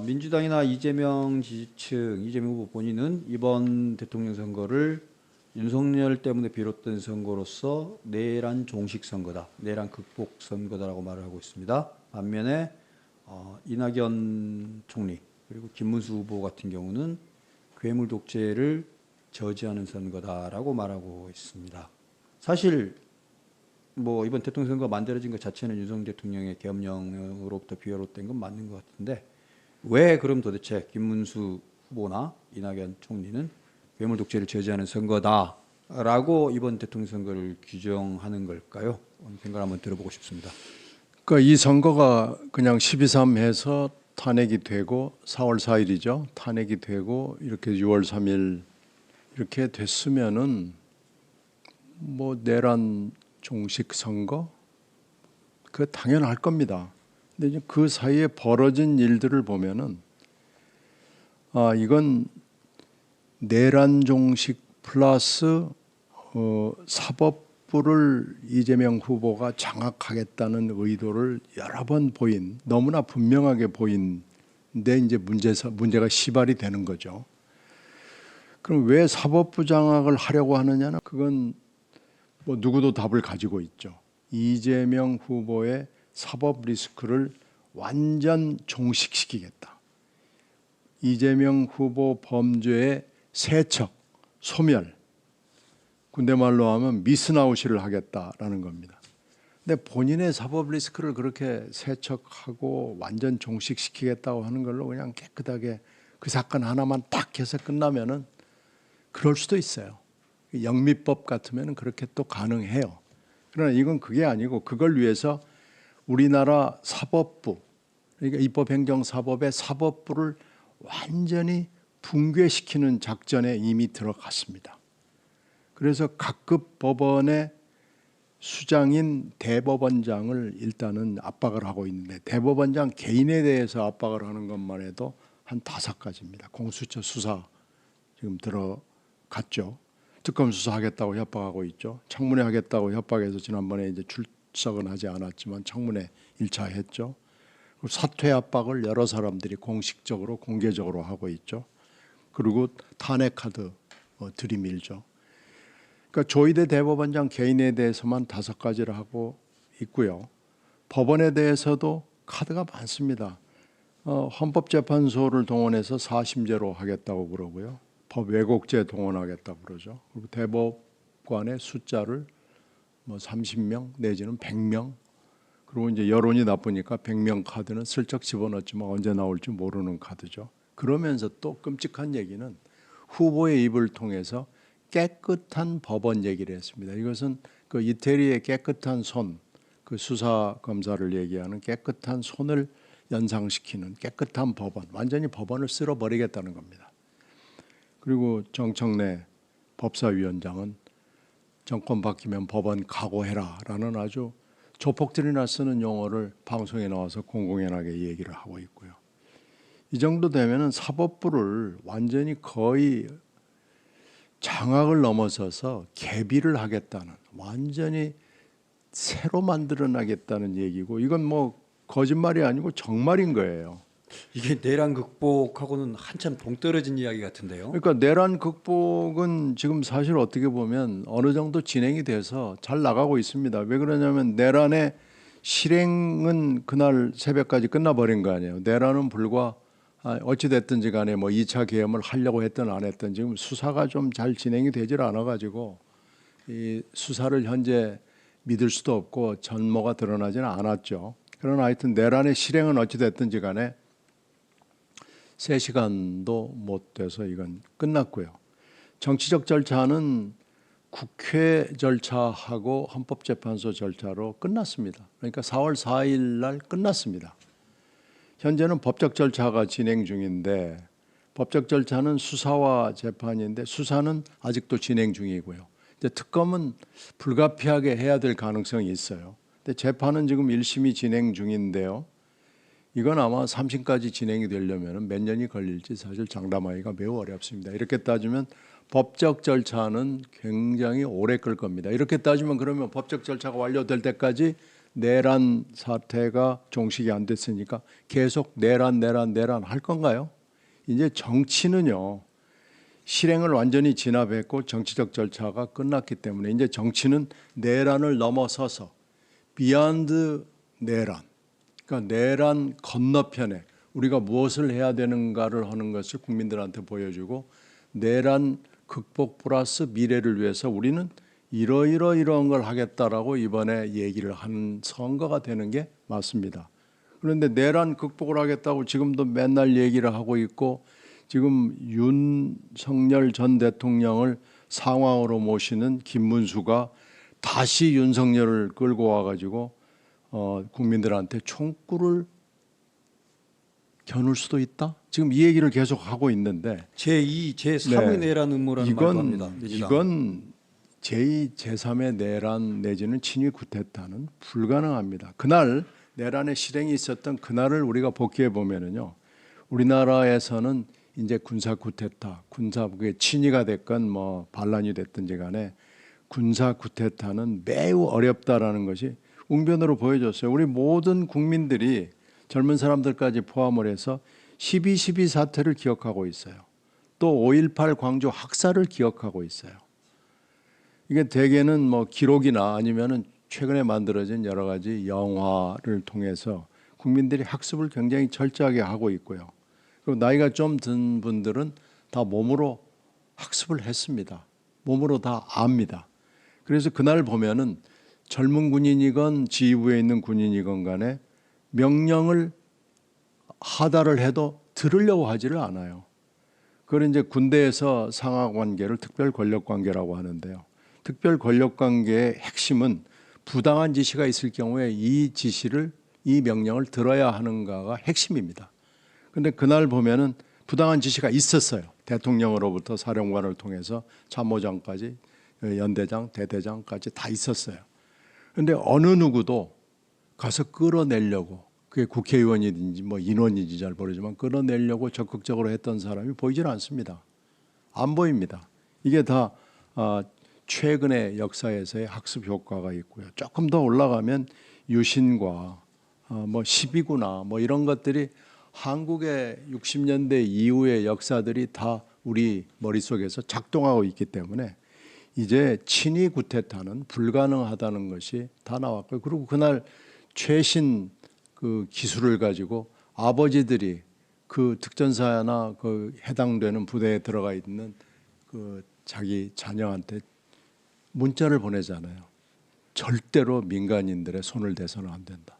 민주당이나 이재명 지지층, 이재명 후보 본인은 이번 대통령 선거를 윤석열 때문에 비롯된 선거로서 내란 종식 선거다, 내란 극복 선거다라고 말을 하고 있습니다. 반면에 이낙연 총리 그리고 김문수 후보 같은 경우는 괴물 독재를 저지하는 선거다라고 말하고 있습니다. 사실 뭐 이번 대통령 선거가 만들어진 것 자체는 윤석열 대통령의 계엄령으로부터 비롯된 건 맞는 것 같은데 왜 그럼 도대체 김문수 후보나 이낙연 총리는 괴물 독재를 저지하는 선거다라고 이번 대통령 선거를 규정하는 걸까요? 생각을 한번 들어보고 싶습니다. 그러니까 이 선거가 그냥 12.3 해서 탄핵이 되고 4월 4일이죠. 탄핵이 되고 이렇게 6월 3일 이렇게 됐으면은 뭐 내란 종식 선거 그 당연할 겁니다. 근데 이제 그 사이에 벌어진 일들을 보면은 이건 내란 종식 플러스 사법부를 이재명 후보가 장악하겠다는 의도를 여러 번 보인, 너무나 분명하게 보인데 이제 문제가 시발이 되는 거죠. 그럼 왜 사법부 장악을 하려고 하느냐는 그건 뭐 누구도 답을 가지고 있죠. 이재명 후보의 사법 리스크를 완전 종식시키겠다. 이재명 후보 범죄의 세척, 소멸, 군대 말로 하면 미스나웃을 하겠다라는 겁니다. 근데 본인의 사법 리스크를 그렇게 세척하고 완전 종식시키겠다고 하는 걸로 그냥 깨끗하게 그 사건 하나만 딱 해서 끝나면은 그럴 수도 있어요. 영미법 같으면 그렇게 또 가능해요. 그러나 이건 그게 아니고 그걸 위해서 우리나라 사법부, 그러니까 입법행정사법의 사법부를 완전히 붕괴시키는 작전에 이미 들어갔습니다. 그래서 각급 법원의 수장인 대법원장을 일단은 압박을 하고 있는데 대법원장 개인에 대해서 압박을 하는 것만 해도 한 5가지입니다. 공수처 수사 지금 들어갔죠. 특검 수사하겠다고 협박하고 있죠. 청문회 하겠다고 협박해서 지난번에 이제 출석은 하지 않았지만 청문회 1차 했죠. 사퇴 압박을 여러 사람들이 공식적으로 공개적으로 하고 있죠. 그리고 탄핵 카드 들이밀죠. 그러니까 조희대 대법원장 개인에 대해서만 5가지를 하고 있고요. 법원에 대해서도 카드가 많습니다. 헌법재판소를 동원해서 사심제로 하겠다고 그러고요. 법 왜곡죄 동원하겠다고 그러죠. 그리고 대법관의 숫자를 뭐 30명 내지는 100명. 그리고 이제 여론이 나쁘니까 100명 카드는 슬쩍 집어넣지만 언제 나올지 모르는 카드죠. 그러면서 또 끔찍한 얘기는 후보의 입을 통해서 깨끗한 법원 얘기를 했습니다. 이것은 그 이태리의 깨끗한 손, 그 수사 검사를 얘기하는 깨끗한 손을 연상시키는 깨끗한 법원, 완전히 법원을 쓸어버리겠다는 겁니다. 그리고 정청래 법사위원장은 정권 바뀌면 법원 각오해라라는 아주 조폭들이나 쓰는 용어를 방송에 나와서 공공연하게 얘기를 하고 있고요. 이 정도 되면은 사법부를 완전히 거의 장악을 넘어서서 개비를 하겠다는, 완전히 새로 만들어나겠다는 얘기고, 이건 뭐 거짓말이 아니고 정말인 거예요. 이게 내란 극복하고는 한참 동떨어진 이야기 같은데요. 그러니까 내란 극복은 지금 사실 어떻게 보면 어느 정도 진행이 돼서 잘 나가고 있습니다. 왜 그러냐면 내란의 실행은 그날 새벽까지 끝나버린 거 아니에요. 내란은 불과 어찌 됐든지 간에 뭐 2차 계엄을 하려고 했든 안 했든 지금 수사가 좀 잘 진행이 되질 않아가지고 이 수사를 현재 믿을 수도 없고 전모가 드러나지는 않았죠. 그러나 하여튼 내란의 실행은 어찌 됐든지 간에 3시간도 못 돼서 이건 끝났고요. 정치적 절차는 국회 절차하고 헌법재판소 절차로 끝났습니다. 그러니까 4월 4일 날 끝났습니다. 현재는 법적 절차가 진행 중인데 법적 절차는 수사와 재판인데 수사는 아직도 진행 중이고요. 이제 특검은 불가피하게 해야 될 가능성이 있어요. 근데 재판은 지금 1심이 진행 중인데요. 이건 아마 3심까지 진행이 되려면 몇 년이 걸릴지 사실 장담하기가 매우 어렵습니다. 이렇게 따지면 법적 절차는 굉장히 오래 끌 겁니다. 이렇게 따지면 그러면 법적 절차가 완료될 때까지 내란 사태가 종식이 안 됐으니까 계속 내란 할 건가요? 이제 정치는요. 실행을 완전히 진압했고 정치적 절차가 끝났기 때문에 이제 정치는 내란을 넘어서서 비욘드 내란, 그러니까 내란 건너편에 우리가 무엇을 해야 되는가를 하는 것을 국민들한테 보여주고 내란 극복 플러스 미래를 위해서 우리는 이러이러이러한 걸 하겠다라고 이번에 얘기를 하는 선거가 되는 게 맞습니다. 그런데 내란 극복을 하겠다고 지금도 맨날 얘기를 하고 있고 지금 윤석열 전 대통령을 상황으로 모시는 김문수가 다시 윤석열을 끌고 와가지고 국민들한테 총구를 겨눌 수도 있다. 지금 이 얘기를 계속 하고 있는데 제2, 제3의 내란 음모라는 말도 합니다. 이건 제2, 제3의 내란 내지는 친위 쿠데타는 불가능합니다. 그날 내란의 실행이 있었던 그날을 우리가 복귀해 보면은요, 우리나라에서는 이제 군사 쿠데타, 군사 그게 친위가 됐건 뭐 반란이 됐든지 간에 군사 쿠데타는 매우 어렵다라는 것이 웅변으로 보여줬어요. 우리 모든 국민들이 젊은 사람들까지 포함을 해서 12.12 사태를 기억하고 있어요. 또 5.18 광주 학살을 기억하고 있어요. 이게 대개는 뭐 기록이나 아니면은 최근에 만들어진 여러 가지 영화를 통해서 국민들이 학습을 굉장히 철저하게 하고 있고요. 그리고 나이가 좀 든 분들은 다 몸으로 학습을 했습니다. 몸으로 다 압니다. 그래서 그날 보면은 젊은 군인이건 지휘부에 있는 군인이건 간에 명령을 하달을 해도 들으려고 하지를 않아요. 그걸 이제 군대에서 상하 관계를 특별 권력 관계라고 하는데요. 특별 권력 관계의 핵심은 부당한 지시가 있을 경우에 이 지시를, 이 명령을 들어야 하는가가 핵심입니다. 그런데 그날 보면은 부당한 지시가 있었어요. 대통령으로부터 사령관을 통해서 참모장까지 연대장, 대대장까지 다 있었어요. 그런데 어느 누구도 가서 끌어내려고, 그게 국회의원이든지 뭐 인원인지 잘 모르지만 끌어내려고 적극적으로 했던 사람이 보이질 않습니다. 안 보입니다. 이게 다 최근의 역사에서의 학습 효과가 있고요. 조금 더 올라가면 유신과 뭐 12구나 뭐 이런 것들이 한국의 60년대 이후의 역사들이 다 우리 머릿속에서 작동하고 있기 때문에 이제 친위 쿠데타는 불가능하다는 것이 다 나왔고요. 그리고 그날 최신 그 기술을 가지고 아버지들이 그 특전사나 그 해당되는 부대에 들어가 있는 그 자기 자녀한테 문자를 보내잖아요. 절대로 민간인들의 손을 대서는 안 된다.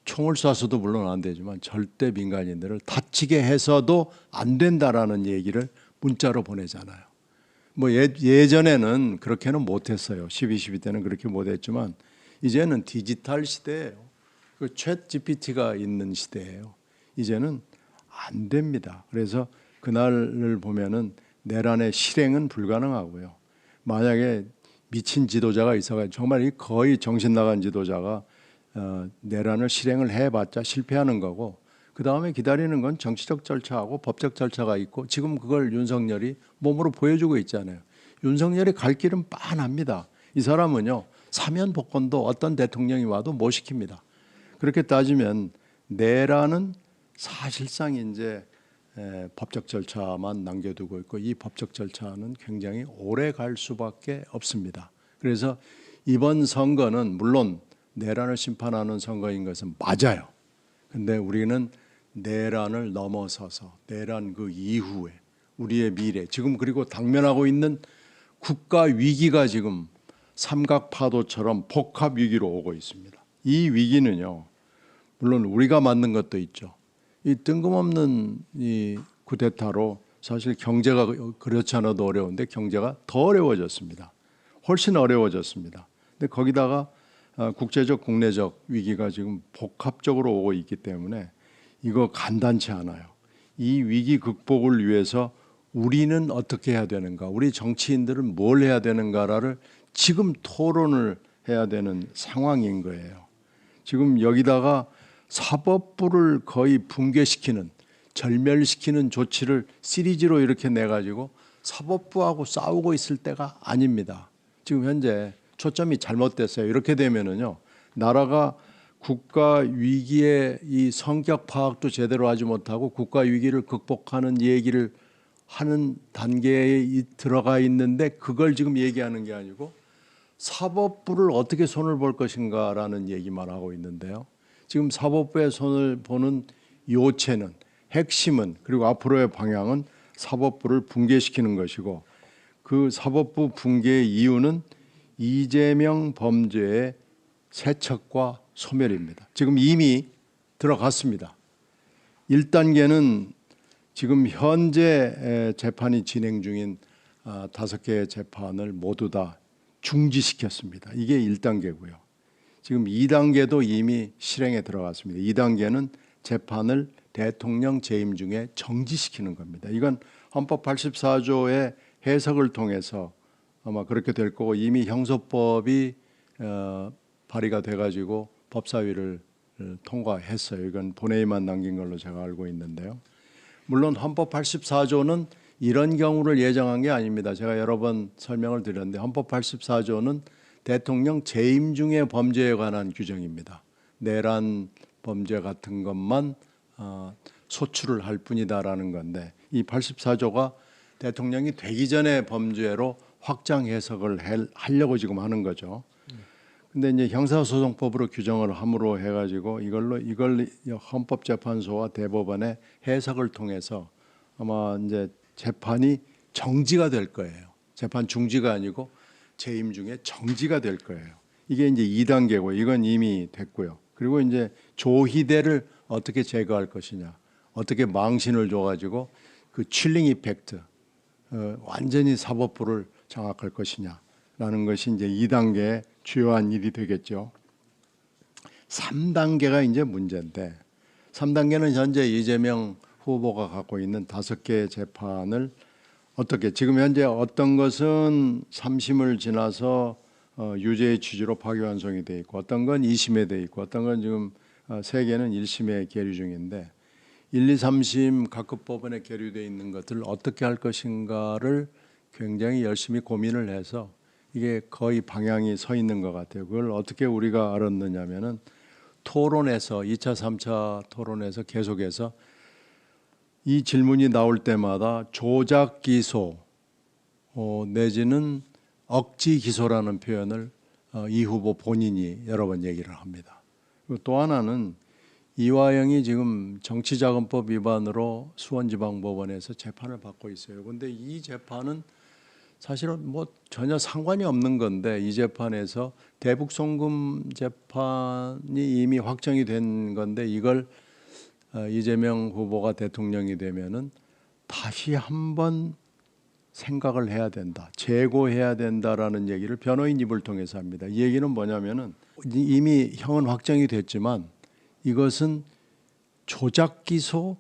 총을 쏴서도 물론 안 되지만 절대 민간인들을 다치게 해서도 안 된다라는 얘기를 문자로 보내잖아요. 뭐 예전에는 그렇게는 못했어요. 12.12 때는 그렇게 못했지만 이제는 디지털 시대예요. 그 챗 GPT가 있는 시대예요. 이제는 안 됩니다. 그래서 그날을 보면은 내란의 실행은 불가능하고요. 만약에 미친 지도자가 있어가지고 정말 거의 정신 나간 지도자가 내란을 실행을 해봤자 실패하는 거고 그 다음에 기다리는 건 정치적 절차하고 법적 절차가 있고 지금 그걸 윤석열이 몸으로 보여주고 있잖아요. 윤석열이 갈 길은 빤합니다. 이 사람은요 사면 복권도 어떤 대통령이 와도 못 시킵니다. 그렇게 따지면 내란은 사실상 이제 법적 절차만 남겨두고 있고 이 법적 절차는 굉장히 오래 갈 수밖에 없습니다. 그래서 이번 선거는 물론 내란을 심판하는 선거인 것은 맞아요. 근데 우리는 내란을 넘어서서 내란 그 이후에 우리의 미래, 지금 그리고 당면하고 있는 국가 위기가 지금 삼각파도처럼 복합 위기로 오고 있습니다. 이 위기는요, 물론 우리가 만든 것도 있죠. 이 뜬금없는 이 쿠데타로 사실 경제가 그렇지 않아도 어려운데 경제가 더 어려워졌습니다. 훨씬 어려워졌습니다. 근데 거기다가 국제적 국내적 위기가 지금 복합적으로 오고 있기 때문에 이거 간단치 않아요. 이 위기 극복을 위해서 우리는 어떻게 해야 되는가, 우리 정치인들은 뭘 해야 되는가를 지금 토론을 해야 되는 상황인 거예요. 지금 여기다가 사법부를 거의 붕괴시키는, 절멸시키는 조치를 시리즈로 이렇게 내가지고 사법부하고 싸우고 있을 때가 아닙니다. 지금 현재 초점이 잘못됐어요. 이렇게 되면은요, 나라가 국가 위기의 이 성격 파악도 제대로 하지 못하고 국가 위기를 극복하는 얘기를 하는 단계에 들어가 있는데 그걸 지금 얘기하는 게 아니고 사법부를 어떻게 손을 볼 것인가라는 얘기만 하고 있는데요. 지금 사법부의 손을 보는 요체는, 핵심은, 그리고 앞으로의 방향은 사법부를 붕괴시키는 것이고, 그 사법부 붕괴의 이유는 이재명 범죄의 세척과 소멸입니다. 지금 이미 들어갔습니다. 1단계는 지금 현재 재판이 진행 중인 5개의 재판을 모두 다 중지시켰습니다. 이게 1단계고요. 지금 2단계도 이미 실행에 들어갔습니다. 2단계는 재판을 대통령 재임 중에 정지시키는 겁니다. 이건 헌법 84조의 해석을 통해서 아마 그렇게 될 거고, 이미 형소법이 발의가 돼가지고 법사위를 통과했어요. 이건 본회의만 남긴 걸로 제가 알고 있는데요. 물론 헌법 84조는 이런 경우를 예정한 게 아닙니다. 제가 여러 번 설명을 드렸는데 헌법 84조는 대통령 재임 중의 범죄에 관한 규정입니다. 내란 범죄 같은 것만 소출을 할 뿐이다라는 건데, 이 84조가 대통령이 되기 전에 범죄로 확장 해석을 하려고 지금 하는 거죠. 근데 이제 형사소송법으로 규정을 함으로 해가지고 이걸 헌법재판소와 대법원의 해석을 통해서 아마 이제 재판이 정지가 될 거예요. 재판 중지가 아니고 재임 중에 정지가 될 거예요. 이게 이제 2단계고, 이건 이미 됐고요. 그리고 이제 조희대를 어떻게 제거할 것이냐, 어떻게 망신을 줘가지고 그 칠링 이펙트, 완전히 사법부를 장악할 것이냐라는 것이 이제 2단계의 주요한 일이 되겠죠. 3단계가 이제 문제인데, 3단계는 현재 이재명 후보가 갖고 있는 5개의 재판을 어떻게, 지금 현재 어떤 것은 3심을 지나서 유죄의 취지로 파기환송이 돼 있고, 어떤 건 2심에 돼 있고, 어떤 건 지금 3개는 1심에 계류 중인데, 1, 2, 3심 각급 법원에 계류되어 있는 것들을 어떻게 할 것인가를 굉장히 열심히 고민을 해서 이게 거의 방향이 서 있는 것 같아요. 그걸 어떻게 우리가 알았느냐면은 토론에서 2차, 3차 토론에서 계속해서 이 질문이 나올 때마다 조작 기소 내지는 억지 기소라는 표현을 이 후보 본인이 여러 번 얘기를 합니다. 그리고 또 하나는 이화영이 지금 정치자금법 위반으로 수원지방법원에서 재판을 받고 있어요. 그런데 이 재판은 사실은 뭐 전혀 상관이 없는 건데, 이 재판에서 대북송금 재판이 이미 확정이 된 건데, 이걸 이재명 후보가 대통령이 되면은 다시 한번 생각을 해야 된다, 재고해야 된다라는 얘기를 변호인 입을 통해서 합니다. 이 얘기는 뭐냐면은 이미 형은 확정이 됐지만 이것은 조작 기소에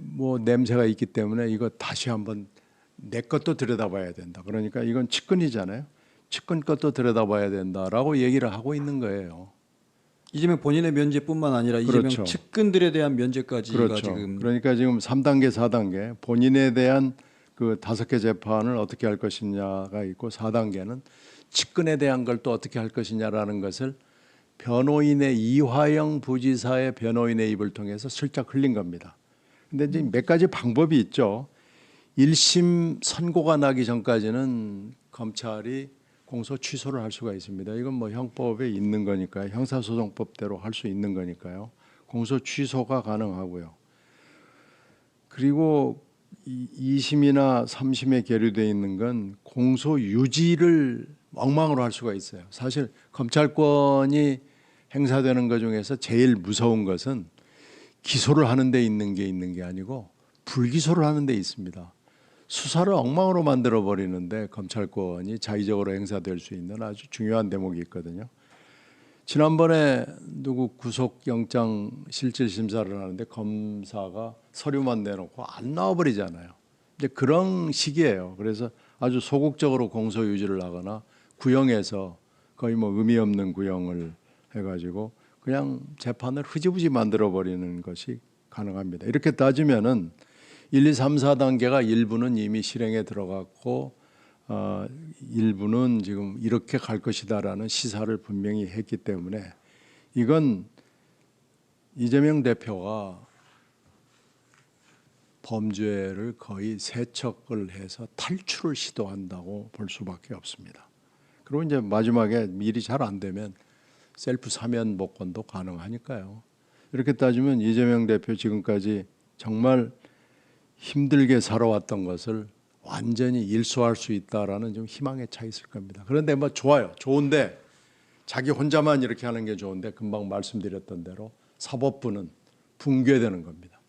뭐 냄새가 있기 때문에 이거 다시 한번 내 것도 들여다봐야 된다. 그러니까 이건 측근이잖아요. 측근 것도 들여다봐야 된다라고 얘기를 하고 있는 거예요. 이재명 본인의 면제뿐만 아니라 그렇죠. 이재명 측근들에 대한 면제까지가 그렇죠. 지금, 그러니까 지금 3단계, 4단계 본인에 대한 그 5개 재판을 어떻게 할 것이냐가 있고, 4단계는 측근에 대한 걸 또 어떻게 할 것이냐라는 것을 변호인의 이화영 부지사의 변호인의 입을 통해서 슬쩍 흘린 겁니다. 근데 이제 몇 가지 방법이 있죠. 1심 선고가 나기 전까지는 검찰이 공소 취소를 할 수가 있습니다. 이건 뭐 형법에 있는 거니까요. 형사소송법대로 할 수 있는 거니까요. 공소 취소가 가능하고요. 그리고 2심이나 3심에 계류되어 있는 건 공소 유지를 엉망으로 할 수가 있어요. 사실 검찰권이 행사되는 것 중에서 제일 무서운 것은 기소를 하는 데 있는 게 아니고 불기소를 하는 데 있습니다. 수사를 엉망으로 만들어 버리는데 검찰권이 자의적으로 행사될 수 있는 아주 중요한 대목이 있거든요. 지난번에 누구 구속영장 실질심사를 하는데 검사가 서류만 내놓고 안 나와버리잖아요. 이제 그런 식이에요. 그래서 아주 소극적으로 공소 유지를 하거나 구형해서 거의 뭐 의미 없는 구형을 해가지고 그냥 재판을 흐지부지 만들어 버리는 것이 가능합니다. 이렇게 따지면은 1, 2, 3, 4단계가 일부는 이미 실행에 들어갔고 일부는 지금 이렇게 갈 것이다라는 시사를 분명히 했기 때문에 이건 이재명 대표가 범죄를 거의 세척을 해서 탈출을 시도한다고 볼 수밖에 없습니다. 그리고 이제 마지막에 일이 잘 안 되면 셀프 사면 복권도 가능하니까요. 이렇게 따지면 이재명 대표 지금까지 정말 힘들게 살아왔던 것을 완전히 일소할 수 있다라는 좀 희망에 차 있을 겁니다. 그런데 뭐 좋아요. 좋은데 자기 혼자만 이렇게 하는 게 좋은데 금방 말씀드렸던 대로 사법부는 붕괴되는 겁니다.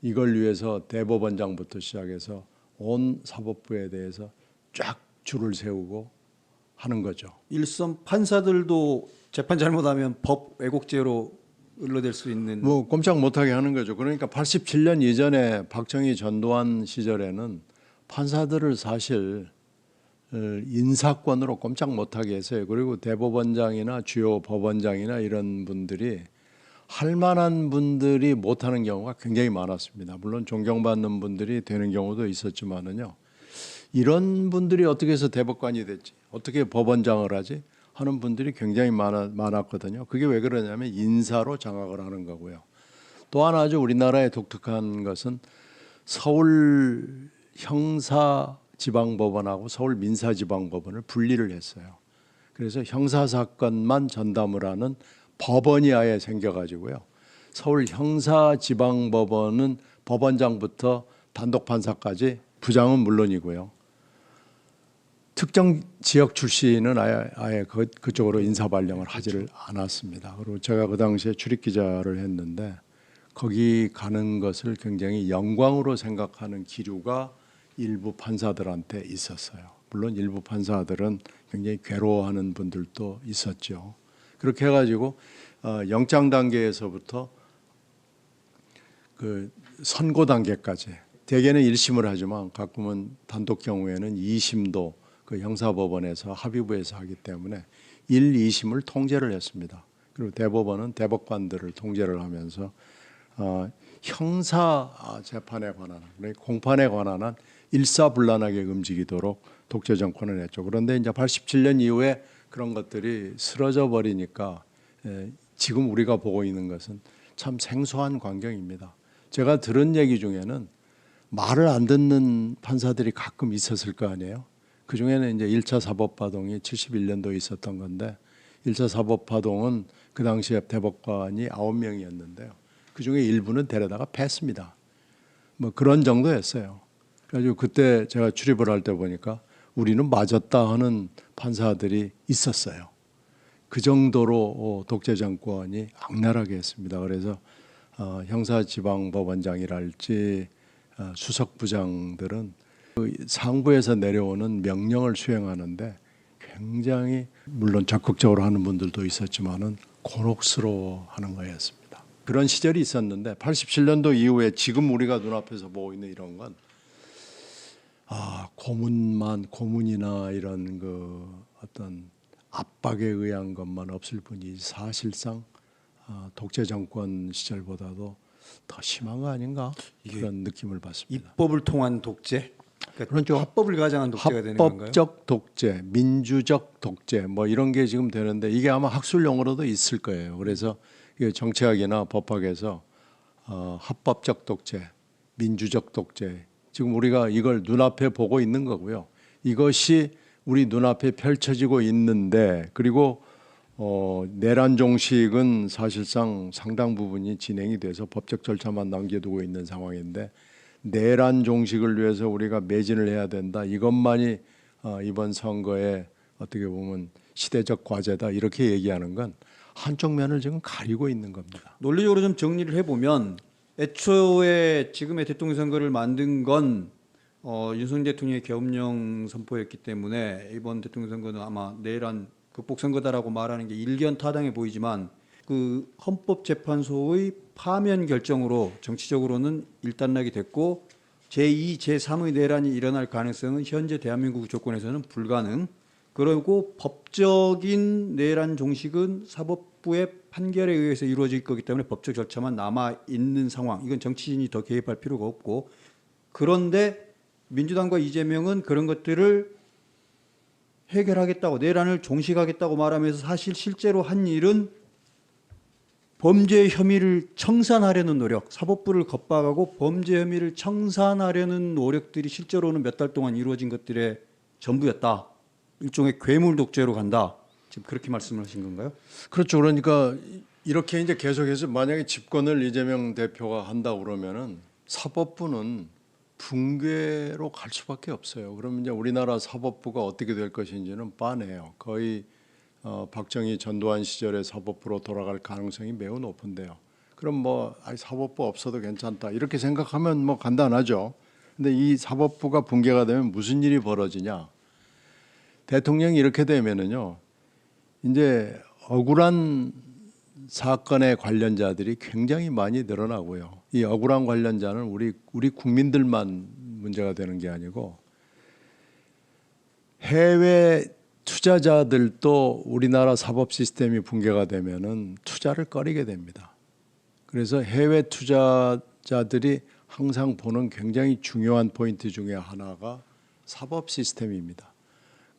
이걸 위해서 대법원장부터 시작해서 온 사법부에 대해서 쫙 줄을 세우고 하는 거죠. 일선 판사들도 재판 잘못하면 법 왜곡죄로 을로될 수 있는 뭐 꼼짝 못하게 하는 거죠. 그러니까 87년 이전에 박정희 전두환 시절에는 판사들을 사실 인사권으로 꼼짝 못하게 했어요. 그리고 대법원장이나 주요 법원장이나 이런 분들이 할 만한 분들이 못하는 경우가 굉장히 많았습니다. 물론 존경받는 분들이 되는 경우도 있었지만은요. 이런 분들이 어떻게 해서 대법관이 됐지? 어떻게 법원장을 하지? 하는 분들이 굉장히 많았거든요. 그게 왜 그러냐면 인사로 장악을 하는 거고요. 또 하나 아주 우리나라의 독특한 것은 서울 형사지방법원하고 서울 민사지방법원을 분리를 했어요. 그래서 형사사건만 전담을 하는 법원이 아예 생겨가지고요. 서울 형사지방법원은 법원장부터 단독판사까지 부장은 물론이고요. 특정 지역 출신은 아예 그쪽으로 인사 발령을 하지를 않았습니다. 그리고 제가 그 당시에 출입 기자를 했는데 거기 가는 것을 굉장히 영광으로 생각하는 기류가 일부 판사들한테 있었어요. 물론 일부 판사들은 굉장히 괴로워하는 분들도 있었죠. 그렇게 해가지고 영장 단계에서부터 그 선고 단계까지 대개는 1심을 하지만 가끔은 단독 경우에는 2심도 그 형사법원에서 합의부에서 하기 때문에 1, 2심을 통제를 했습니다. 그리고 대법원은 대법관들을 통제를 하면서 형사 재판에 관한 공판에 관한 한 일사불란하게 움직이도록 독재 정권을 했죠. 그런데 이제 87년 이후에 그런 것들이 쓰러져 버리니까 지금 우리가 보고 있는 것은 참 생소한 광경입니다. 제가 들은 얘기 중에는 말을 안 듣는 판사들이 가끔 있었을 거 아니에요. 그 중에는 이제 1차 사법파동이 71년도에 있었던 건데 1차 사법파동은 그 당시에 대법관이 9명이었는데요. 그 중에 일부는 데려다가 팼습니다. 뭐 그런 정도였어요. 그래가지고 그때 제가 출입을 할 때 보니까 우리는 맞았다 하는 판사들이 있었어요. 그 정도로 독재 정권이 악랄하게 했습니다. 그래서 형사지방법원장이랄지 수석부장들은 그 상부에서 내려오는 명령을 수행하는데 굉장히 물론 적극적으로 하는 분들도 있었지만은 곤혹스러워하는 거였습니다. 그런 시절이 있었는데 87년도 이후에 지금 우리가 눈앞에서 보고 있는 이런 건 고문이나 이런 그 어떤 압박에 의한 것만 없을 뿐이지 사실상 독재 정권 시절보다도 더 심한 거 아닌가 그런 느낌을 받습니다. 입법을 통한 독재? 그러니까 그렇죠. 합법을 가장한 독재가 되는 건가요? 합법적 독재, 민주적 독재 뭐 이런 게 지금 되는데 이게 아마 학술 용어로도 있을 거예요. 그래서 이게 정치학이나 법학에서 합법적 독재, 민주적 독재 지금 우리가 이걸 눈앞에 보고 있는 거고요. 이것이 우리 눈앞에 펼쳐지고 있는데 그리고 내란 종식은 사실상 상당 부분이 진행이 돼서 법적 절차만 남겨두고 있는 상황인데 내란 종식을 위해서 우리가 매진을 해야 된다. 이것만이 이번 선거에 어떻게 보면 시대적 과제다. 이렇게 얘기하는 건 한쪽 면을 지금 가리고 있는 겁니다. 논리적으로 좀 정리를 해보면 애초에 지금의 대통령 선거를 만든 건 윤석열 대통령의 계엄령 선포였기 때문에 이번 대통령 선거는 아마 내란 극복 선거다라고 말하는 게 일견타당해 보이지만 그 헌법재판소의 파면 결정으로 정치적으로는 일단락이 됐고 제2, 제3의 내란이 일어날 가능성은 현재 대한민국 조건에서는 불가능. 그리고 법적인 내란 종식은 사법부의 판결에 의해서 이루어질 거기 때문에 법적 절차만 남아 있는 상황. 이건 정치인이 더 개입할 필요가 없고 그런데 민주당과 이재명은 그런 것들을 해결하겠다고 내란을 종식하겠다고 말하면서 사실 실제로 한 일은 범죄 혐의를 청산하려는 노력, 사법부를 겁박하고 범죄 혐의를 청산하려는 노력들이 실제로는 몇 달 동안 이루어진 것들의 전부였다. 일종의 괴물 독재로 간다. 지금 그렇게 말씀을 하신 건가요? 그렇죠. 그러니까 이렇게 이제 계속해서 만약에 집권을 이재명 대표가 한다 그러면은 사법부는 붕괴로 갈 수밖에 없어요. 그러면 이제 우리나라 사법부가 어떻게 될 것인지는 뻔해요. 거의 박정희 전두환 시절의 사법부로 돌아갈 가능성이 매우 높은데요. 그럼 뭐 사법부 없어도 괜찮다 이렇게 생각하면 뭐 간단하죠. 근데 이 사법부가 붕괴가 되면 무슨 일이 벌어지냐? 대통령이 이렇게 되면은요, 이제 억울한 사건의 관련자들이 굉장히 많이 늘어나고요. 이 억울한 관련자는 우리 국민들만 문제가 되는 게 아니고 해외 투자자들도 우리나라 사법 시스템이 붕괴가 되면은 투자를 꺼리게 됩니다. 그래서 해외 투자자들이 항상 보는 굉장히 중요한 포인트 중에 하나가 사법 시스템입니다.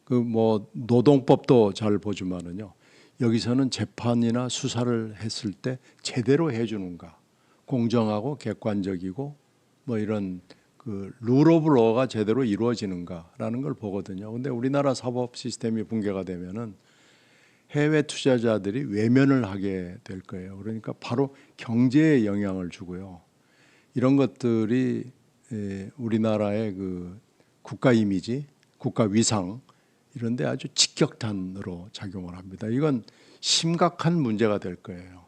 그 뭐 노동법도 잘 보지만은요. 여기서는 재판이나 수사를 했을 때 제대로 해주는가, 공정하고 객관적이고 뭐 이런 그 룰 오브 로가 제대로 이루어지는가라는 걸 보거든요. 근데 우리나라 사법 시스템이 붕괴가 되면은 해외 투자자들이 외면을 하게 될 거예요. 그러니까 바로 경제에 영향을 주고요. 이런 것들이 우리나라의 그 국가 이미지, 국가 위상 이런 데 아주 직격탄으로 작용을 합니다. 이건 심각한 문제가 될 거예요.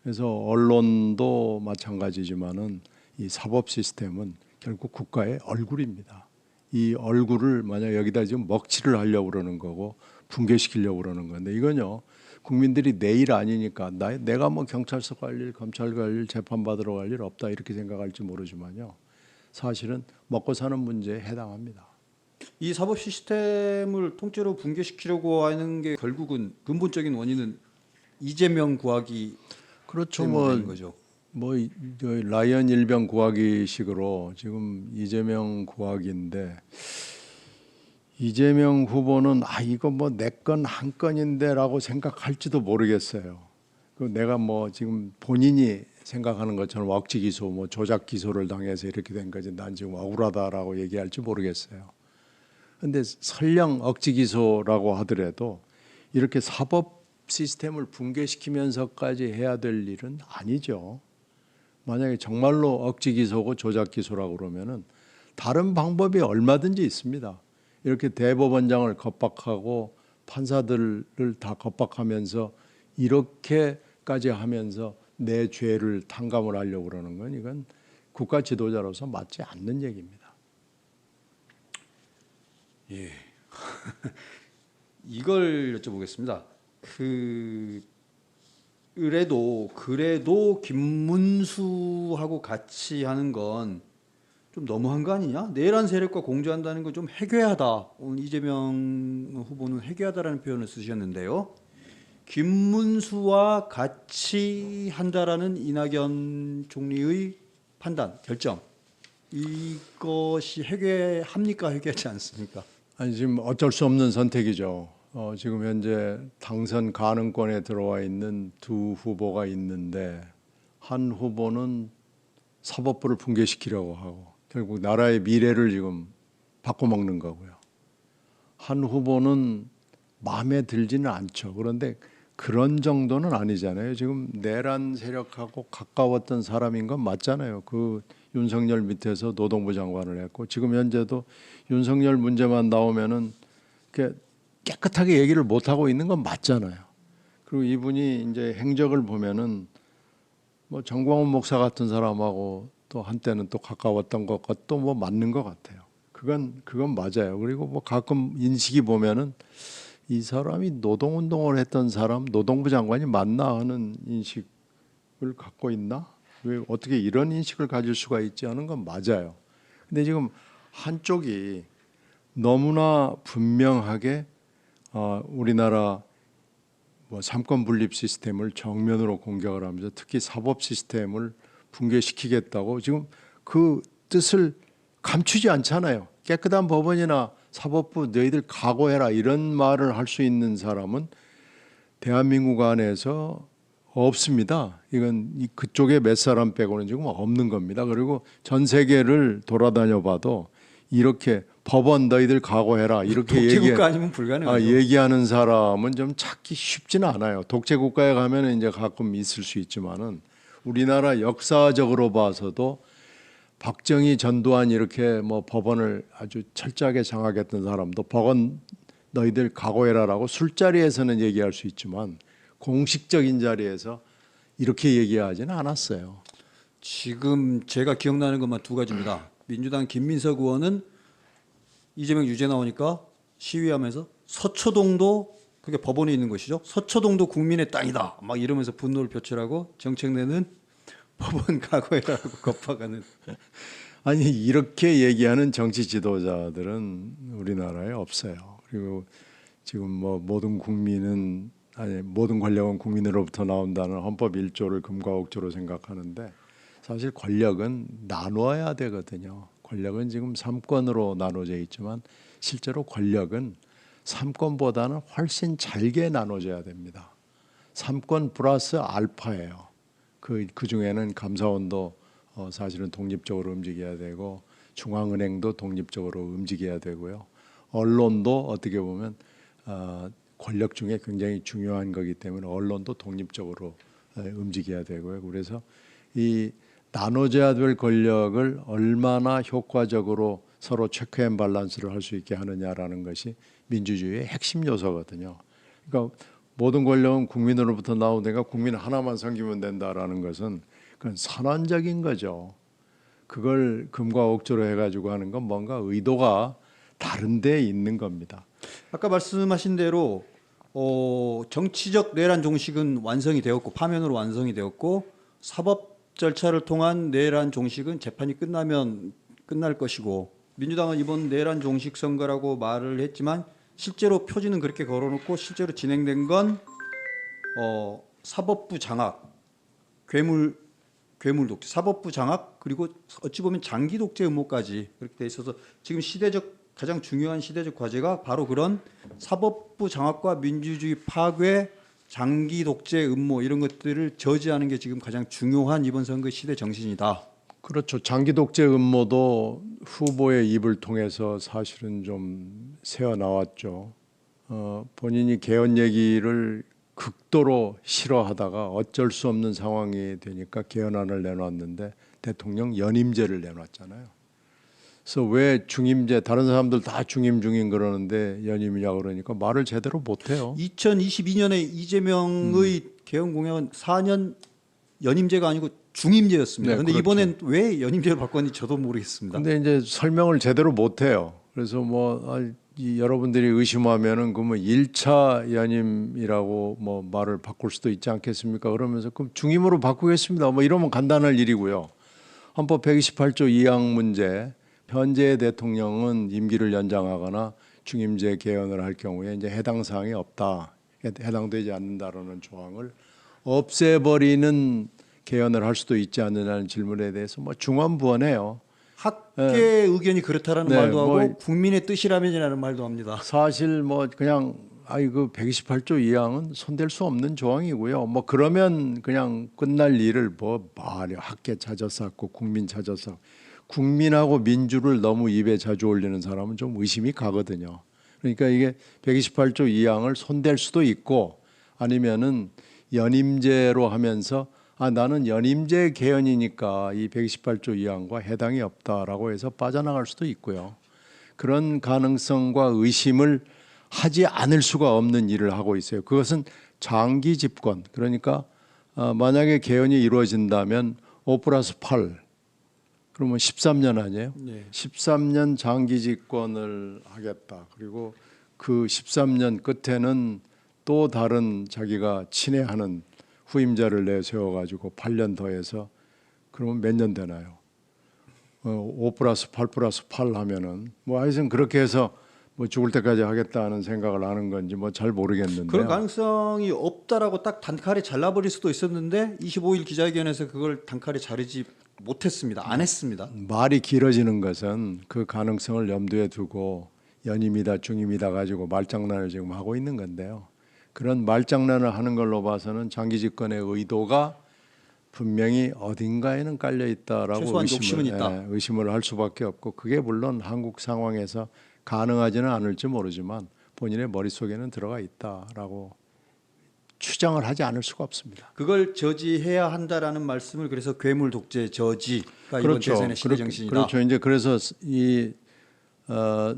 그래서 언론도 마찬가지지만은 이 사법 시스템은 결국 국가의 얼굴입니다. 이 얼굴을 만약 여기다 지금 먹칠을 하려고 그러는 거고 붕괴시키려고 그러는 건데 이건요. 국민들이 내 일 아니니까 내가 뭐 경찰서 갈 일, 검찰 갈 일, 재판 받으러 갈 일 없다 이렇게 생각할지 모르지만요. 사실은 먹고 사는 문제에 해당합니다. 이 사법 시스템을 통째로 붕괴시키려고 하는 게 결국은 근본적인 원인은 이재명 구하기 그렇죠. 때문인 거죠. 라이언 일병 구하기식으로 지금 이재명 구하기인데 이재명 후보는 이거 뭐 내 건 한 건인데라고 생각할지도 모르겠어요. 그 내가 뭐 지금 본인이 생각하는 것처럼 억지 기소, 뭐 조작 기소를 당해서 이렇게 된 거지. 난 지금 억울하다라고 얘기할지 모르겠어요. 근데 설령 억지 기소라고 하더라도 이렇게 사법 시스템을 붕괴시키면서까지 해야 될 일은 아니죠. 만약에 정말로 억지 기소고 조작 기소라고 그러면은 다른 방법이 얼마든지 있습니다. 이렇게 대법원장을 겁박하고 판사들을 다 겁박하면서 이렇게까지 하면서 내 죄를 탕감을 하려고 그러는 건 이건 국가 지도자로서 맞지 않는 얘기입니다. 예. 이걸 여쭤보겠습니다. 그래도 김문수하고 같이 하는 건 좀 너무한 거 아니냐? 내란 세력과 공조한다는 건 좀 해괴하다. 오늘 이재명 후보는 해괴하다라는 표현을 쓰셨는데요. 김문수와 같이 한다라는 이낙연 총리의 판단, 결정. 이것이 해괴합니까? 해괴하지 않습니까? 아니 지금 어쩔 수 없는 선택이죠. 지금 현재 당선 가능권에 들어와 있는 두 후보가 있는데 한 후보는 사법부를 붕괴시키려고 하고 결국 나라의 미래를 지금 바꿔먹는 거고요. 한 후보는 마음에 들지는 않죠. 그런데 그런 정도는 아니잖아요. 지금 내란 세력하고 가까웠던 사람인 건 맞잖아요. 그 윤석열 밑에서 노동부 장관을 했고 지금 현재도 윤석열 문제만 나오면은 깨끗하게 얘기를 못 하고 있는 건 맞잖아요. 그리고 이분이 이제 행적을 보면은 뭐 정광훈 목사 같은 사람하고 또 한때는 또 가까웠던 것도 뭐 맞는 것 같아요. 그건 맞아요. 그리고 뭐 가끔 인식이 보면은 이 사람이 노동운동을 했던 사람, 노동부 장관이 맞나 하는 인식을 갖고 있나? 왜 어떻게 이런 인식을 가질 수가 있지 하는 건 맞아요. 근데 지금 한쪽이 너무나 분명하게 우리나라 뭐 삼권 분립 시스템을 정면으로 공격을 하면서 특히 사법 시스템을 붕괴시키겠다고 지금 그 뜻을 감추지 않잖아요. 깨끗한 법원이나 사법부 너희들 각오해라 이런 말을 할 수 있는 사람은 대한민국 안에서 없습니다. 이건 그쪽에 몇 사람 빼고는 지금 없는 겁니다. 그리고 전 세계를 돌아다녀 봐도 이렇게 법원 너희들 각오해라 이렇게 독재국가 아니면 불가능하죠. 얘기하는 사람은 좀 찾기 쉽지는 않아요. 독재국가에 가면 이제 가끔 있을 수 있지만은 우리나라 역사적으로 봐서도 박정희, 전두환 이렇게 뭐 법원을 아주 철저하게 장악했던 사람도 법원 너희들 각오해라라고 술자리에서는 얘기할 수 있지만 공식적인 자리에서 이렇게 얘기하지는 않았어요. 지금 제가 기억나는 것만 두 가지입니다. 민주당 김민석 의원은 이재명 유죄 나오니까 시위하면서 서초동도 그게 법원에 있는 것이죠. 서초동도 국민의 땅이다. 막 이러면서 분노를 표출하고 정책 내는 법원 각오해라고 겁박하는. 아니 이렇게 얘기하는 정치 지도자들은 우리나라에 없어요. 그리고 지금 뭐 모든 국민은 아니 모든 권력은 국민으로부터 나온다는 헌법 1조를 금과 옥조로 생각하는데 사실 권력은 나누어야 되거든요. 권력은 지금 3권으로 나눠져 있지만 실제로 권력은 3권보다는 훨씬 잘게 나눠져야 됩니다. 3권 플러스 알파예요. 그 중에는 감사원도 사실은 독립적으로 움직여야 되고 중앙은행도 독립적으로 움직여야 되고요. 언론도 어떻게 보면 권력 중에 굉장히 중요한 거기 때문에 언론도 독립적으로 움직여야 되고요. 그래서 이 나눠져야 될 권력을 얼마나 효과적으로 서로 체크 앤 밸런스를 할 수 있게 하느냐라는 것이 민주주의의 핵심 요소거든요. 그러니까 모든 권력은 국민으로부터 나오니까 국민 하나만 섬기면 된다라는 것은 그건 선언적인 거죠. 그걸 금과 옥조로 해가지고 하는 건 뭔가 의도가 다른 데 있는 겁니다. 아까 말씀하신 대로 정치적 내란 종식은 완성이 되었고 파면으로 완성이 되었고 사법 절차를 통한 내란 종식은 재판이 끝나면 끝날 것이고 민주당은 이번 내란 종식 선거라고 말을 했지만 실제로 표지는 그렇게 걸어놓고 실제로 진행된 건 사법부 장악, 괴물 독재, 사법부 장악 그리고 어찌 보면 장기 독재 음모까지 그렇게 돼 있어서 지금 가장 중요한 시대적 과제가 바로 그런 사법부 장악과 민주주의 파괴, 장기 독재 음모 이런 것들을 저지하는 게 지금 가장 중요한 이번 선거의 시대 정신이다. 그렇죠. 장기 독재 음모도 후보의 입을 통해서 사실은 좀 새어 나왔죠. 본인이 개헌 얘기를 극도로 싫어하다가 어쩔 수 없는 상황이 되니까 개헌안을 내놨는데 대통령 연임제를 내놨잖아요. 그래서 왜 중임제 다른 사람들 다 중임 그러는데 연임이냐 그러니까 말을 제대로 못해요. 2022년에 이재명의 개헌 공약은 4년 연임제가 아니고 중임제였습니다. 그런데 그렇죠. 이번엔 왜 연임제로 바꿨는지 저도 모르겠습니다. 근데 이제 설명을 제대로 못해요. 그래서 여러분들이 의심하면은 그러면 1차 연임이라고 뭐 말을 바꿀 수도 있지 않겠습니까? 그러면서 그럼 중임으로 바꾸겠습니다. 뭐 이러면 간단할 일이고요. 헌법 128조 2항 문제 현재 대통령은 임기를 연장하거나 중임제 개헌을 할 경우에 이제 해당 사항이 없다, 해당되지 않는다라는 조항을 없애버리는 개헌을 할 수도 있지 않느냐는 질문에 대해서 뭐 중언부언해요. 학계 의견이 그렇다라는 말도 하고 국민의 뜻이라면이라는 말도 합니다. 사실 뭐 그냥 그 128조 2항은 손댈 수 없는 조항이고요. 뭐 그러면 그냥 끝날 일을 학계 찾아쌓고 국민 찾아서 국민하고 민주를 너무 입에 자주 올리는 사람은 좀 의심이 가거든요. 그러니까 이게 128조 2항을 손댈 수도 있고 아니면은 연임제로 하면서 나는 연임제 개헌이니까 이 128조 2항과 해당이 없다라고 해서 빠져나갈 수도 있고요. 그런 가능성과 의심을 하지 않을 수가 없는 일을 하고 있어요. 그것은 장기 집권, 그러니까 만약에 개헌이 이루어진다면 5+8 그러면 13년 아니에요? 네. 13년 장기 집권을 하겠다. 그리고 그 13년 끝에는 또 다른 자기가 친애하는 후임자를 내세워가지고 8년 더해서 그러면 몇 년 되나요? 5+8+8 하면은 하여튼 그렇게 해서 죽을 때까지 하겠다는 생각을 하는 건지 잘 모르겠는데 그런 가능성이 없다라고 딱 단칼에 잘라버릴 수도 있었는데 25일 기자회견에서 그걸 단칼에 자르지 못했습니다. 안 했습니다. 말이 길어지는 것은 그 가능성을 염두에 두고 연임이다 중임이다 가지고 말장난을 지금 하고 있는 건데요. 그런 말장난을 하는 걸로 봐서는 장기 집권의 의도가 분명히 어딘가에는 깔려 있다라고 최소한 욕심은 있다. 의심을 할 수밖에 없고, 그게 물론 한국 상황에서 가능하지는 않을지 모르지만 본인의 머릿속에는 들어가 있다라고 추정을 하지 않을 수가 없습니다. 그걸 저지해야 한다라는 말씀을 그래서 괴물 독재 저지가 이번 대선의 시대 정신이다. 그렇죠. 이제 그래서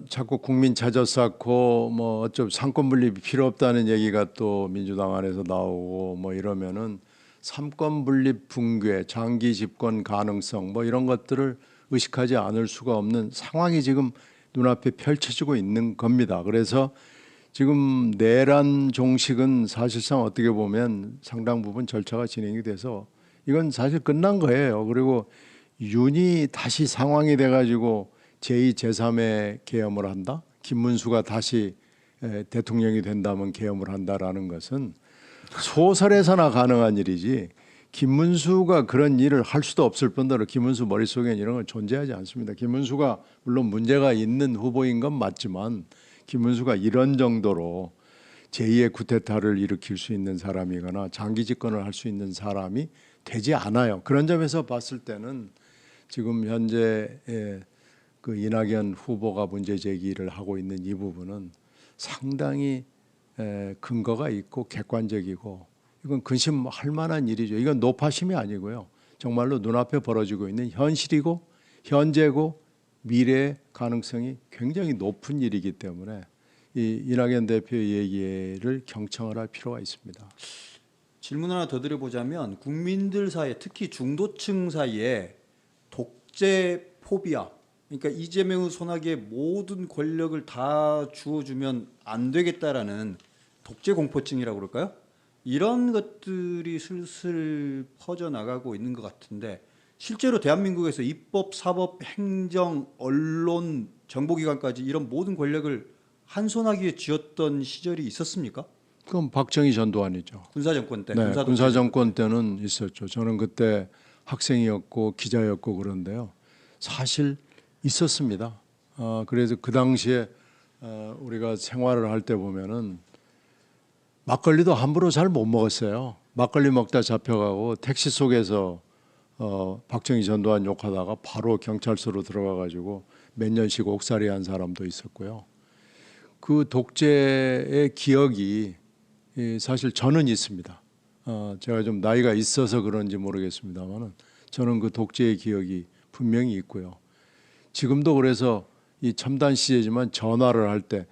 자꾸 국민 찾아 쌓고 뭐 어쩌 상권 분립이 필요 없다는 얘기가 또 민주당 안에서 나오고 뭐 이러면은 삼권 분립 붕괴, 장기 집권 가능성 뭐 이런 것들을 의식하지 않을 수가 없는 상황이 지금 눈앞에 펼쳐지고 있는 겁니다. 그래서 지금 내란 종식은 사실상 어떻게 보면 상당 부분 절차가 진행이 돼서 이건 사실 끝난 거예요. 그리고 윤이 다시 상황이 돼가지고 제2, 제3의 계엄을 한다. 김문수가 다시 대통령이 된다면 계엄을 한다라는 것은 소설에서나 가능한 일이지, 김문수가 그런 일을 할 수도 없을 뿐더러 김문수 머릿속에는 이런 건 존재하지 않습니다. 김문수가 물론 문제가 있는 후보인 건 맞지만 김문수가 이런 정도로 제2의 쿠데타를 일으킬 수 있는 사람이거나 장기 집권을 할 수 있는 사람이 되지 않아요. 그런 점에서 봤을 때는 지금 현재 그 이낙연 후보가 문제 제기를 하고 있는 이 부분은 상당히 근거가 있고 객관적이고 이건 근심할 만한 일이죠. 이건 노파심이 아니고요. 정말로 눈앞에 벌어지고 있는 현실이고 현재고 미래의 가능성이 굉장히 높은 일이기 때문에 이 이낙연 대표의 얘기를 경청을 할 필요가 있습니다. 질문 하나 더 드려보자면 국민들 사이에 특히 중도층 사이에 독재 포비아, 그러니까 이재명 손아귀에 모든 권력을 다 주어주면 안 되겠다라는 독재 공포증이라고 그럴까요? 이런 것들이 슬슬 퍼져나가고 있는 것 같은데 실제로 대한민국에서 입법, 사법, 행정, 언론, 정보기관까지 이런 모든 권력을 한 손아귀에 쥐었던 시절이 있었습니까? 그럼 박정희 전두환이죠. 군사정권 때. 네, 군사정권 때는 있었죠. 저는 그때 학생이었고 기자였고 그런데요. 사실 있었습니다. 그래서 그 당시에 우리가 생활을 할 때 보면은 막걸리도 함부로 잘 못 먹었어요. 막걸리 먹다 잡혀가고 택시 속에서 박정희 전두환 욕하다가 바로 경찰서로 들어가가지고 몇 년씩 옥살이 한 사람도 있었고요. 그 독재의 기억이 사실 저는 있습니다. 제가 좀 나이가 있어서 그런지 모르겠습니다만은 저는 그 독재의 기억이 분명히 있고요. 지금도 그래서 이 첨단 시대지만 전화를 할 때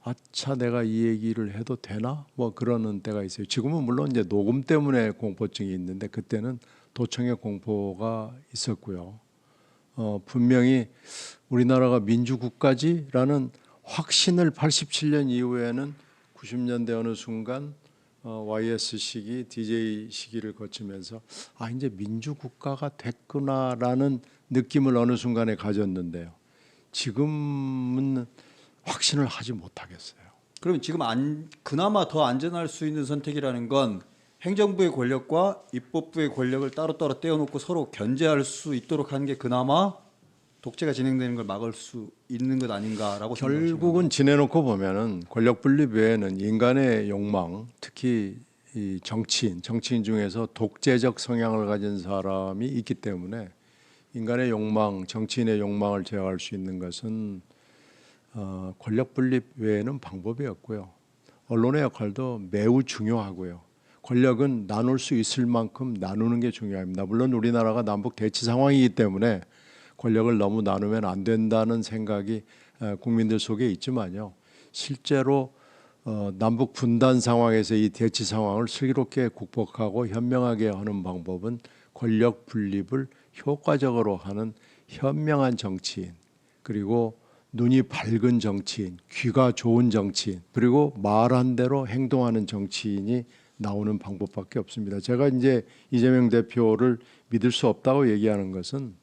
아차 내가 이 얘기를 해도 되나? 뭐 그러는 때가 있어요. 지금은 물론 이제 녹음 때문에 공포증이 있는데 그때는 도청의 공포가 있었고요. 분명히 우리나라가 민주국가지라는 확신을 87년 이후에는 90년대 어느 순간 YS 시기, DJ 시기를 거치면서 이제 민주국가가 됐구나라는 느낌을 어느 순간에 가졌는데요. 지금은 확신을 하지 못하겠어요. 그럼 지금 그나마 더 안전할 수 있는 선택이라는 건 행정부의 권력과 입법부의 권력을 따로따로 떼어놓고 서로 견제할 수 있도록 하는 게 그나마 독재가 진행되는 걸 막을 수 있는 것 아닌가라고 결국은 지내놓고 보면은 권력 분립 외에는 인간의 욕망, 특히 이 정치인 중에서 독재적 성향을 가진 사람이 있기 때문에 인간의 욕망, 정치인의 욕망을 제어할 수 있는 것은 권력 분립 외에는 방법이 없고요. 언론의 역할도 매우 중요하고요. 권력은 나눌 수 있을 만큼 나누는 게 중요합니다. 물론 우리나라가 남북 대치 상황이기 때문에 권력을 너무 나누면 안 된다는 생각이 국민들 속에 있지만요. 실제로 남북 분단 상황에서 이 대치 상황을 슬기롭게 극복하고 현명하게 하는 방법은 권력 분립을 효과적으로 하는 현명한 정치인, 그리고 눈이 밝은 정치인, 귀가 좋은 정치인, 그리고 말한 대로 행동하는 정치인이 나오는 방법밖에 없습니다. 제가 이제 이재명 대표를 믿을 수 없다고 얘기하는 것은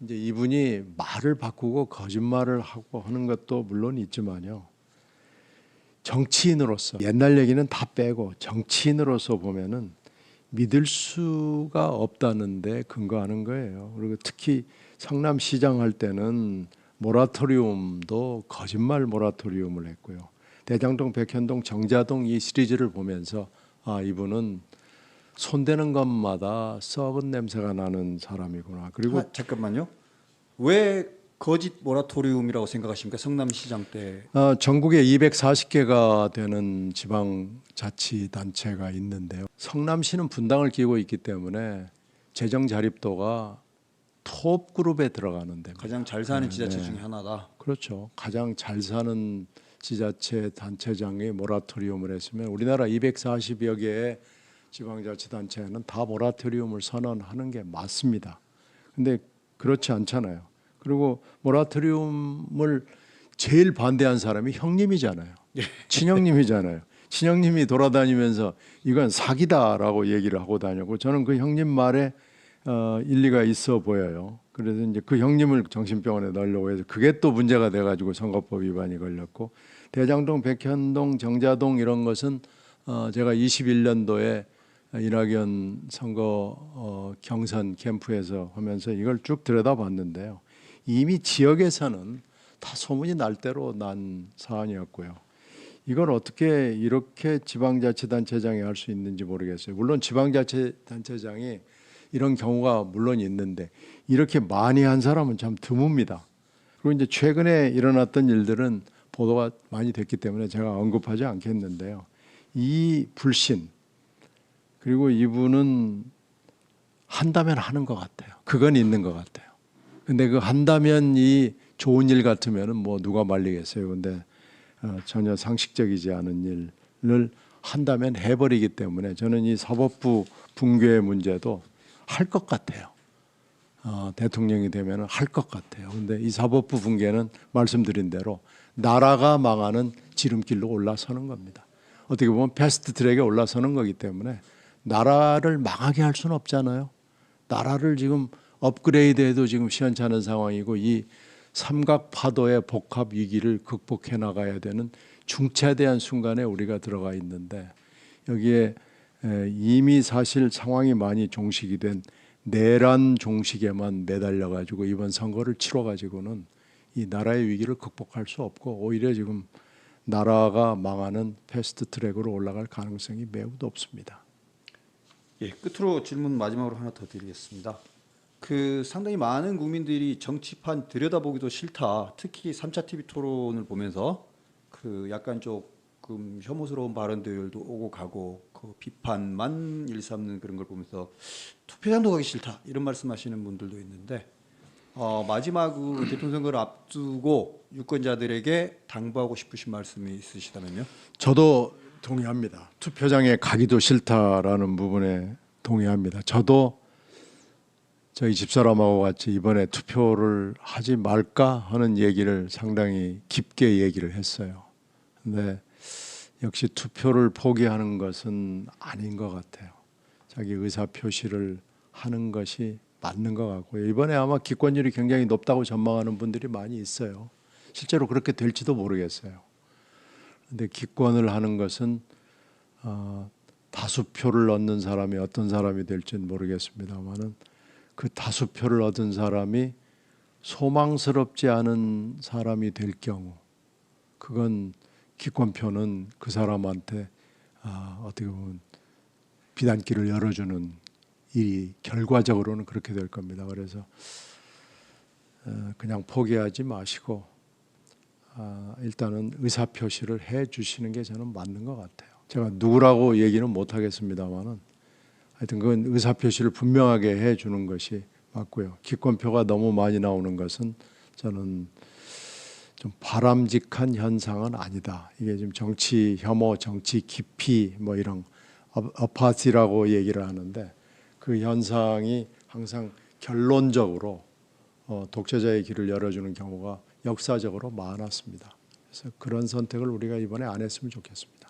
이제 이분이 말을 바꾸고 거짓말을 하고 하는 것도 물론 있지만요. 정치인으로서 옛날 얘기는 다 빼고 정치인으로서 보면은 믿을 수가 없다는데 근거하는 거예요. 그리고 특히 성남시장 할 때는 모라토리움도 거짓말 모라토리움을 했고요. 대장동, 백현동, 정자동 이 시리즈를 보면서 아, 이분은 손대는 것마다 썩은 냄새가 나는 사람이구나. 그리고 잠깐만요. 왜 거짓 모라토리움이라고 생각하십니까? 성남시장 때. 전국에 240개가 되는 지방자치단체가 있는데요. 성남시는 분당을 끼고 있기 때문에 재정 자립도가 톱 그룹에 들어가는 데입니다. 가장 잘 사는 지자체 중에 하나다. 그렇죠. 가장 잘 사는 지자체 단체장이 모라토리움을 했으면 우리나라 240여 개의 지방자치단체는 다 모라토리움을 선언하는 게 맞습니다. 근데 그렇지 않잖아요. 그리고 모라토리움을 제일 반대한 사람이 형님이잖아요. 친형님이잖아요. 친형님이 돌아다니면서 이건 사기다라고 얘기를 하고 다녔고 저는 그 형님 말에 일리가 있어 보여요. 그래서 이제 그 형님을 정신병원에 넣으려고 해서 그게 또 문제가 돼가지고 선거법 위반이 걸렸고 대장동, 백현동, 정자동 이런 것은 제가 21년도에 이낙연 선거 경선 캠프에서 하면서 이걸 쭉 들여다봤는데요. 이미 지역에서는 다 소문이 날 대로 난 사안이었고요. 이걸 어떻게 이렇게 지방자치단체장이 할 수 있는지 모르겠어요. 물론 지방자치단체장이 이런 경우가 물론 있는데 이렇게 많이 한 사람은 참 드뭅니다. 그리고 이제 최근에 일어났던 일들은 보도가 많이 됐기 때문에 제가 언급하지 않겠는데요. 이 불신 그리고 이분은 한다면 하는 것 같아요. 그건 있는 것 같아요. 근데 그 한다면이 좋은 일 같으면은 뭐 누가 말리겠어요. 근데 전혀 상식적이지 않은 일을 한다면 해버리기 때문에 저는 이 사법부 붕괴 문제도 할 것 같아요. 대통령이 되면 할 것 같아요. 근데 이 사법부 붕괴는 말씀드린 대로 나라가 망하는 지름길로 올라서는 겁니다. 어떻게 보면 패스트 트랙에 올라서는 거기 때문에 나라를 망하게 할 수는 없잖아요. 나라를 지금 업그레이드해도 지금 시원찮은 상황이고 이 삼각 파도의 복합 위기를 극복해 나가야 되는 중차대한 순간에 우리가 들어가 있는데 여기에 이미 사실 상황이 많이 종식이 된 내란 종식에만 매달려 가지고 이번 선거를 치러 가지고는 이 나라의 위기를 극복할 수 없고 오히려 지금 나라가 망하는 패스트 트랙으로 올라갈 가능성이 매우 높습니다. 예, 끝으로 질문 마지막으로 하나 더 드리겠습니다. 상당히 많은 국민들이 정치판 들여다보기도 싫다. 특히 3차 TV 토론을 보면서 약간 조금 혐오스러운 발언들도 오고 가고 비판만 일삼는 그런 걸 보면서 투표장도 가기 싫다 이런 말씀하시는 분들도 있는데 마지막으로 대통령 선거를 앞두고 유권자들에게 당부하고 싶으신 말씀이 있으시다면요? 저도 동의합니다. 투표장에 가기도 싫다라는 부분에 동의합니다. 저도 저희 집사람하고 같이 이번에 투표를 하지 말까 하는 얘기를 상당히 깊게 얘기를 했어요. 근데 역시 투표를 포기하는 것은 아닌 것 같아요. 자기 의사 표시를 하는 것이 맞는 것 같고요. 이번에 아마 기권율이 굉장히 높다고 전망하는 분들이 많이 있어요. 실제로 그렇게 될지도 모르겠어요. 근데 기권을 하는 것은 다수표를 얻는 사람이 어떤 사람이 될지는 모르겠습니다만은 그 다수표를 얻은 사람이 소망스럽지 않은 사람이 될 경우 그건 기권표는 그 사람한테 어떻게 보면 비단길을 열어주는 일이 결과적으로는 그렇게 될 겁니다. 그래서 그냥 포기하지 마시고 일단은 의사표시를 해 주시는 게 저는 맞는 것 같아요. 제가 누구라고 얘기는 못하겠습니다만은 하여튼 그건 의사표시를 분명하게 해 주는 것이 맞고요. 기권표가 너무 많이 나오는 것은 저는 좀 바람직한 현상은 아니다. 이게 지금 정치 혐오, 정치 기피 뭐 이런 어파시라고 얘기를 하는데 그 현상이 항상 결론적으로 독재자의 길을 열어주는 경우가 역사적으로 많았습니다. 그래서 그런 선택을 우리가 이번에 안 했으면 좋겠습니다.